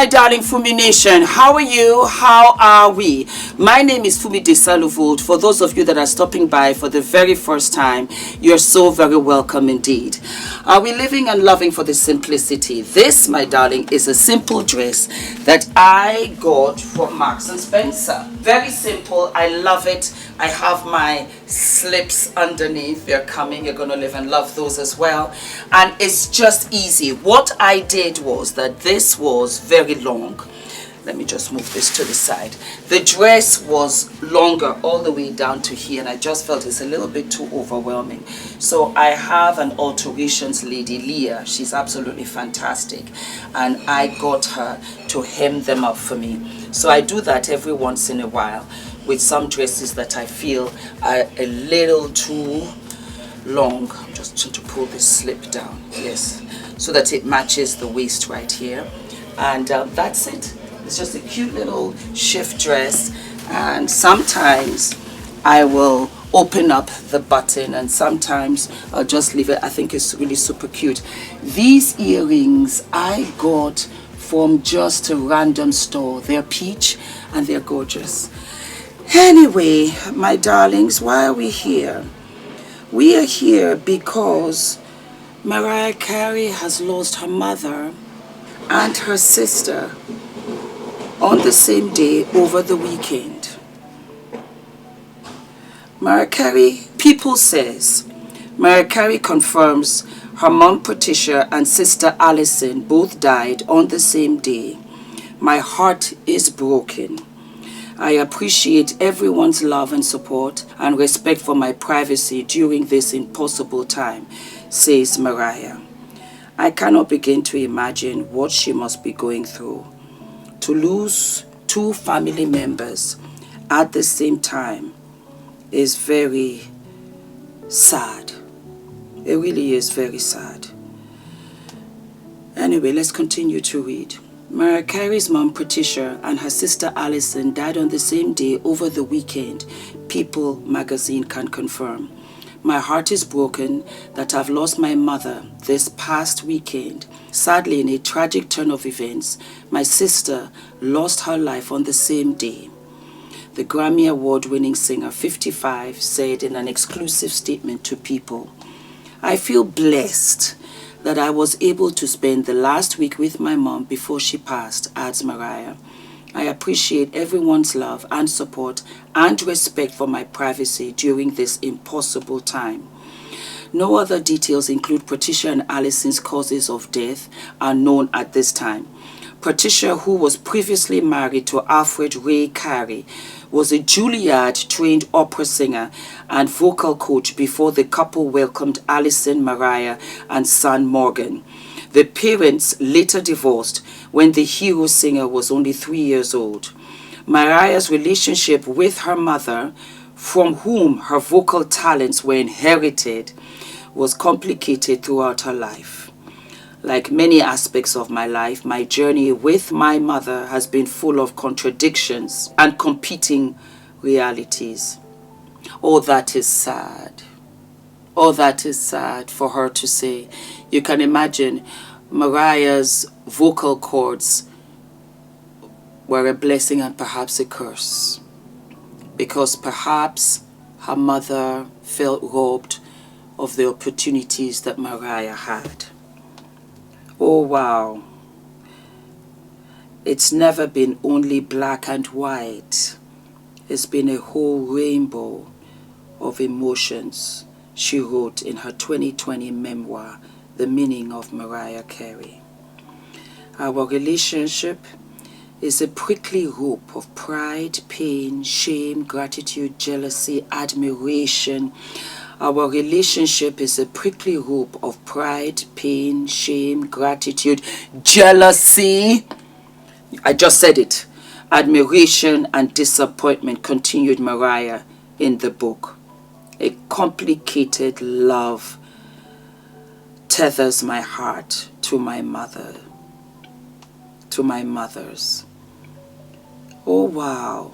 darling Fumi Nation, how are you? How are we? My name is Fumidesaluvold. For those of you that are stopping by for the very first time, you're so very welcome indeed. Are we living and loving for the simplicity? This, my darling, is a simple dress that I got from Marks and Spencer. Very simple. I love it. I have my slips underneath. They're coming. You're going to live and love those as well. And it's just easy. What I did was that this was very long. Let me just move this to the side. The dress was longer all the way down to here, and I just felt it's a little bit too overwhelming. So I have an alterations lady, Leah. She's absolutely fantastic, and I got her to hem them up for me. So I do that every once in a while with some dresses that I feel are a little too long. I'm just trying to pull this slip down, yes, so that it matches the waist right here. And that's it. It's just a cute little shift dress, and sometimes I will open up the button and sometimes I'll just leave it. I think it's really super cute. These earrings I got from just a random store. They're peach and they're gorgeous. Anyway, my darlings, why are we here? We are here because Mariah Carey has lost her mother and her sister on the same day over the weekend. Mariah Carey, People says, Mariah Carey confirms her mom Patricia and sister Allison both died on the same day. My heart is broken. I appreciate everyone's love and support and respect for my privacy during this impossible time, says Mariah. I cannot begin to imagine what she must be going through. To lose two family members at the same time is very sad. It really is very sad. Anyway, let's continue to read. Mariah Carey's mom, Patricia, and her sister Allison died on the same day over the weekend, People magazine can confirm. My heart is broken that I've lost my mother this past weekend. Sadly, in a tragic turn of events, my sister lost her life on the same day. The Grammy Award-winning singer, 55, said in an exclusive statement to People, I feel blessed that I was able to spend the last week with my mom before she passed, adds Mariah. I appreciate everyone's love and support and respect for my privacy during this impossible time. No other details include Patricia and Allison's causes of death are known at this time. Patricia, who was previously married to Alfred Ray Carey, was a Juilliard-trained opera singer and vocal coach before the couple welcomed Allison, Mariah, and son Morgan. The parents later divorced when the hero singer was only 3 years old. Mariah's relationship with her mother, from whom her vocal talents were inherited, was complicated throughout her life. Like many aspects of my life, my journey with my mother has been full of contradictions and competing realities. Oh, that is sad. Oh, that is sad for her to say. You can imagine Mariah's vocal cords were a blessing and perhaps a curse, because perhaps her mother felt robbed of the opportunities that Mariah had. Oh, wow. It's never been only black and white. It's been a whole rainbow of emotions, she wrote in her 2020 memoir, The Meaning of Mariah Carey. Our relationship is a prickly rope of pride, pain, shame, gratitude, jealousy, admiration. Our relationship is a prickly rope of pride, pain, shame, gratitude, jealousy. I just said it. Admiration and disappointment, continued Mariah in the book. A complicated love tethers my heart to my mother, to my mothers. Oh, wow.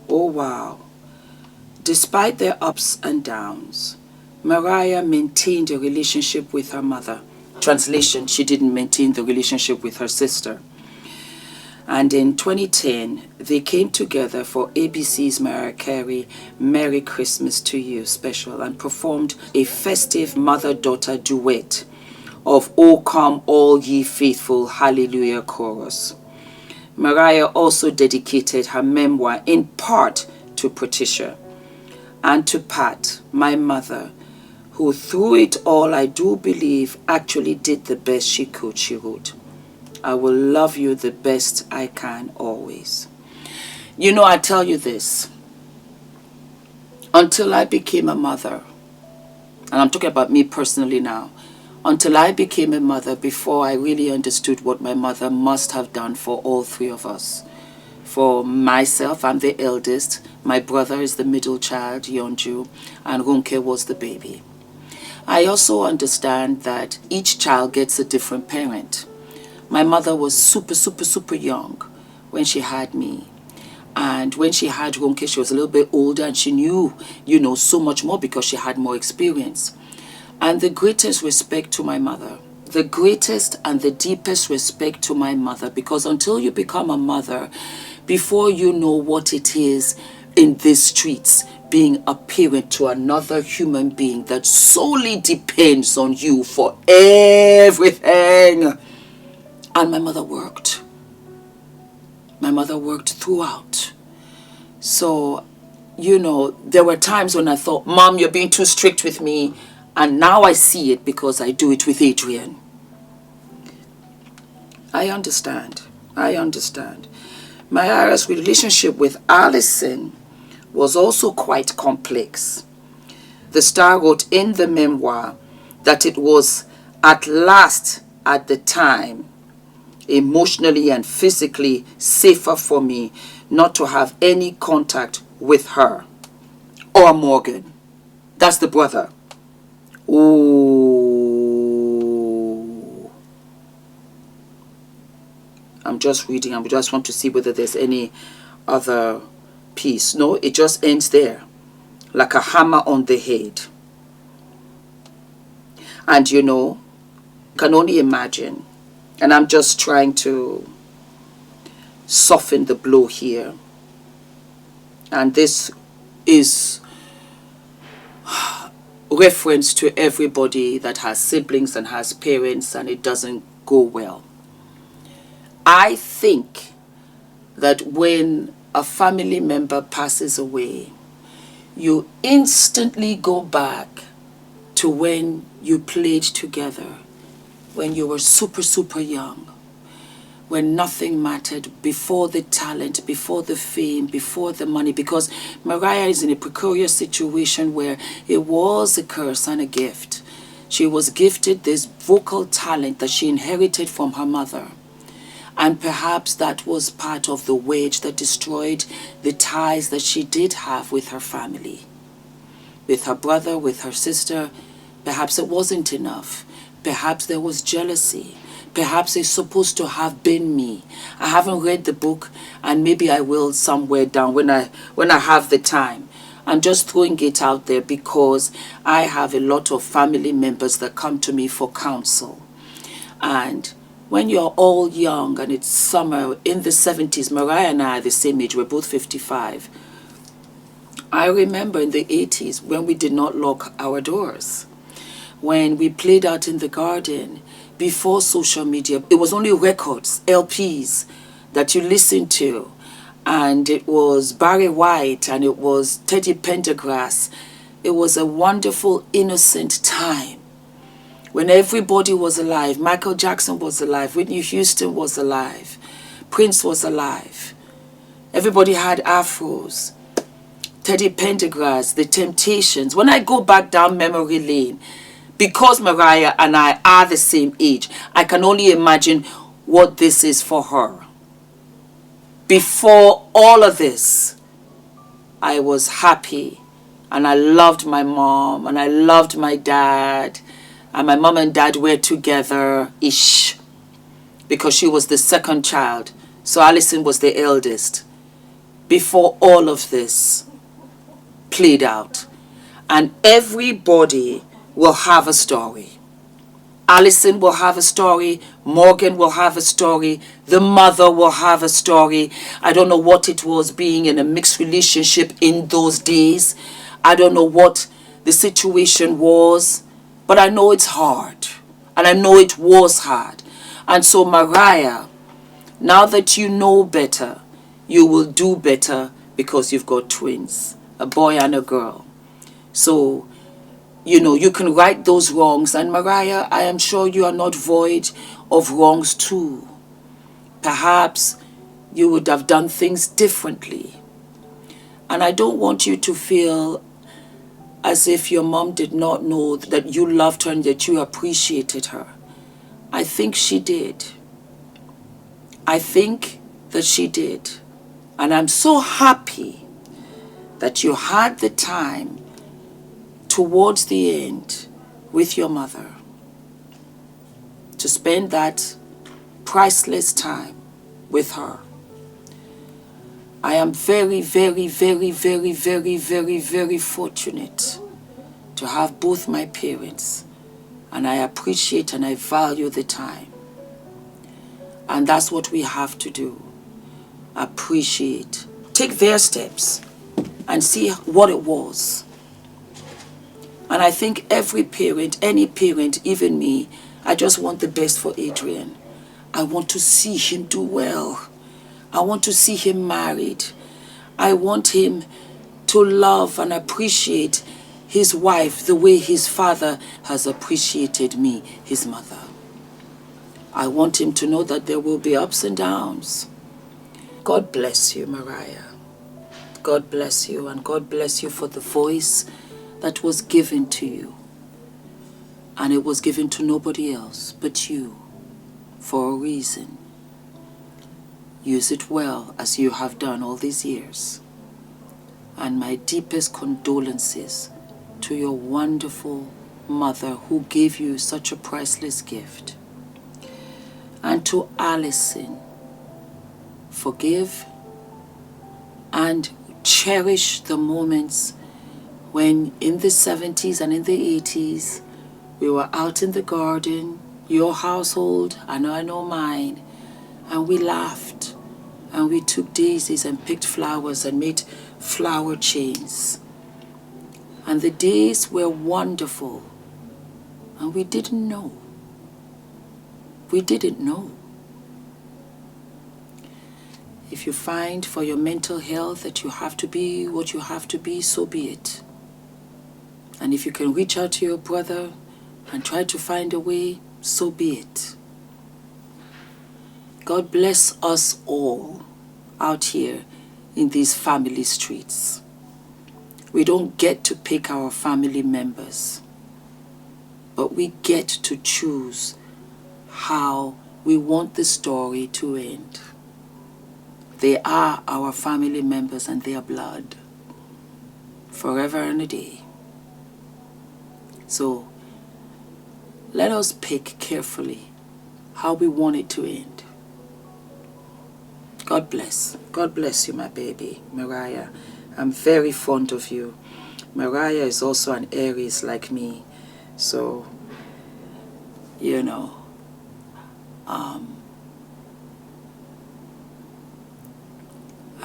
Oh, wow. Despite their ups and downs, Mariah maintained a relationship with her mother. Translation, she didn't maintain the relationship with her sister. And in 2010, they came together for ABC's Mariah Carey Merry Christmas to You special and performed a festive mother-daughter duet of O Come All Ye Faithful Hallelujah chorus. Mariah also dedicated her memoir in part to Patricia and to Pat, my mother, who through it all I do believe actually did the best she could, she wrote. I will love you the best I can always. You know, I tell you this, until I became a mother, and I'm talking about me personally now, until I became a mother, before I really understood what my mother must have done for all three of us. For myself, I'm the eldest, my brother is the middle child, Yonju, and Runke was the baby. I also understand that each child gets a different parent. My mother was super young when she had me. And when she had Runke, she was a little bit older and she knew, so much more because she had more experience. And the greatest respect to my mother, the greatest and the deepest respect to my mother, because until you become a mother, before you know what it is in these streets, being a parent to another human being that solely depends on you for everything. And my mother worked. My mother worked throughout. So, there were times when I thought, Mom, you're being too strict with me. And now I see it because I do it with Adrian. I understand. Mariah's relationship with Allison was also quite complex. The star wrote in the memoir that it was at last at the time emotionally and physically safer for me not to have any contact with her or Morgan. That's the brother. Ooh. I'm just reading. I just want to see whether there's any other piece. No, it just ends there. Like a hammer on the head. And can only imagine. And I'm just trying to soften the blow here. And this is reference to everybody that has siblings and has parents and it doesn't go well. I think that when a family member passes away, you instantly go back to when you played together, when you were super young, when nothing mattered, before the talent, before the fame, before the money, because Mariah is in a precarious situation where it was a curse and a gift. She was gifted this vocal talent that she inherited from her mother. And perhaps that was part of the wedge that destroyed the ties that she did have with her family. With her brother, with her sister, perhaps it wasn't enough. Perhaps there was jealousy. Perhaps it's supposed to have been me. I haven't read the book, and maybe I will somewhere down when I have the time. I'm just throwing it out there because I have a lot of family members that come to me for counsel. And when you're all young and it's summer in the 70s, Mariah and I are the same age, we're both 55. I remember in the 80s when we did not lock our doors. When we played out in the garden, before social media, it was only records, LPs, that you listened to. And it was Barry White and it was Teddy Pendergrass. It was a wonderful, innocent time when everybody was alive. Michael Jackson was alive. Whitney Houston was alive. Prince was alive. Everybody had afros. Teddy Pendergrass, The Temptations. When I go back down memory lane, because Mariah and I are the same age, I can only imagine what this is for her. Before all of this, I was happy and I loved my mom and I loved my dad, and my mom and dad were together-ish because she was the second child. So Allison was the eldest. Before all of this played out. And everybody will have a story. Allison will have a story. Morgan will have a story. The mother will have a story. I don't know what it was being in a mixed relationship in those days. I don't know what the situation was, but I know it's hard. And I know it was hard. And so, Mariah, now that you know better, you will do better because you've got twins, a boy and a girl. So, you know, you can right those wrongs. And Mariah, I am sure you are not void of wrongs too. Perhaps you would have done things differently. And I don't want you to feel as if your mom did not know that you loved her and that you appreciated her. I think she did. I think that she did. And I'm so happy that you had the time towards the end with your mother to spend that priceless time with her. I am very, very, very, very, very, very, very fortunate to have both my parents, and I appreciate and I value the time. And that's what we have to do. Appreciate. Take their steps and see what it was. And I think every parent, any parent, even me, I just want the best for Adrian. I want to see him do well. I want to see him married. I want him to love and appreciate his wife the way his father has appreciated me, his mother. I want him to know that there will be ups and downs. God bless you, Mariah. God bless you, and God bless you for the voice that was given to you. And it was given to nobody else but you, for a reason. Use it well, as you have done all these years. And my deepest condolences to your wonderful mother who gave you such a priceless gift. And to Allison, forgive and cherish the moments when in the 70s and in the 80s, we were out in the garden, your household, I know mine, and we laughed, and we took daisies and picked flowers and made flower chains. And the days were wonderful, and we didn't know. We didn't know. If you find for your mental health that you have to be what you have to be, so be it. And if you can reach out to your brother and try to find a way, so be it. God bless us all out here in these family streets. We don't get to pick our family members, but we get to choose how we want the story to end. They are our family members and their blood, forever and a day. So let us pick carefully how we want it to end. God bless. God bless you, my baby, Mariah. I'm very fond of you. Mariah is also an Aries like me. So, you know,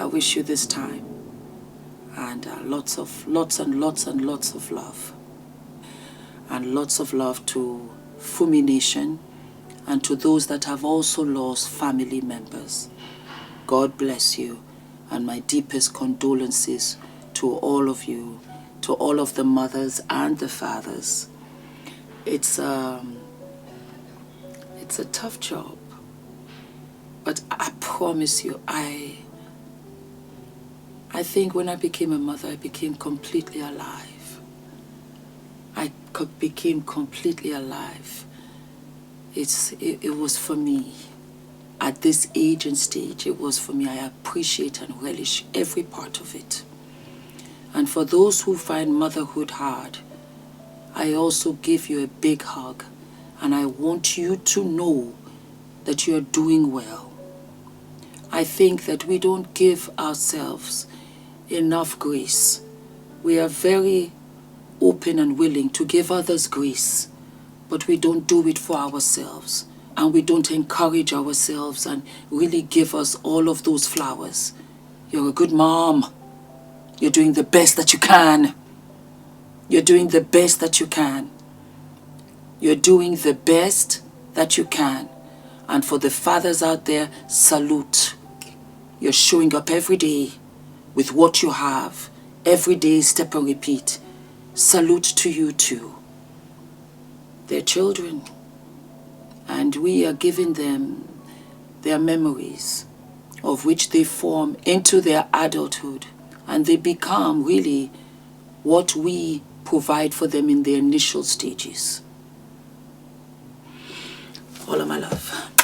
I wish you this time. And lots and lots of love. And lots of love to Fumi Nation and to those that have also lost family members. God bless you, and my deepest condolences to all of you, to all of the mothers and the fathers. It's a tough job, but I promise you, I think when I became a mother, I became completely alive. I became completely alive. It was for me. At this age and stage, it was for me. I appreciate and relish every part of it. And for those who find motherhood hard, I also give you a big hug. And I want you to know that you're doing well. I think that we don't give ourselves enough grace. We are very open and willing to give others grace, but we don't do it for ourselves. and we don't encourage ourselves and really give us all of those flowers. You're a good mom. You're doing the best that you can. You're doing the best that you can. You're doing the best that you can. And for the fathers out there, salute. You're showing up every day with what you have. Every day, step and repeat. Salute to you too. They're children. And we are giving them their memories, of which they form into their adulthood. And they become really what we provide for them in their initial stages. All of my love.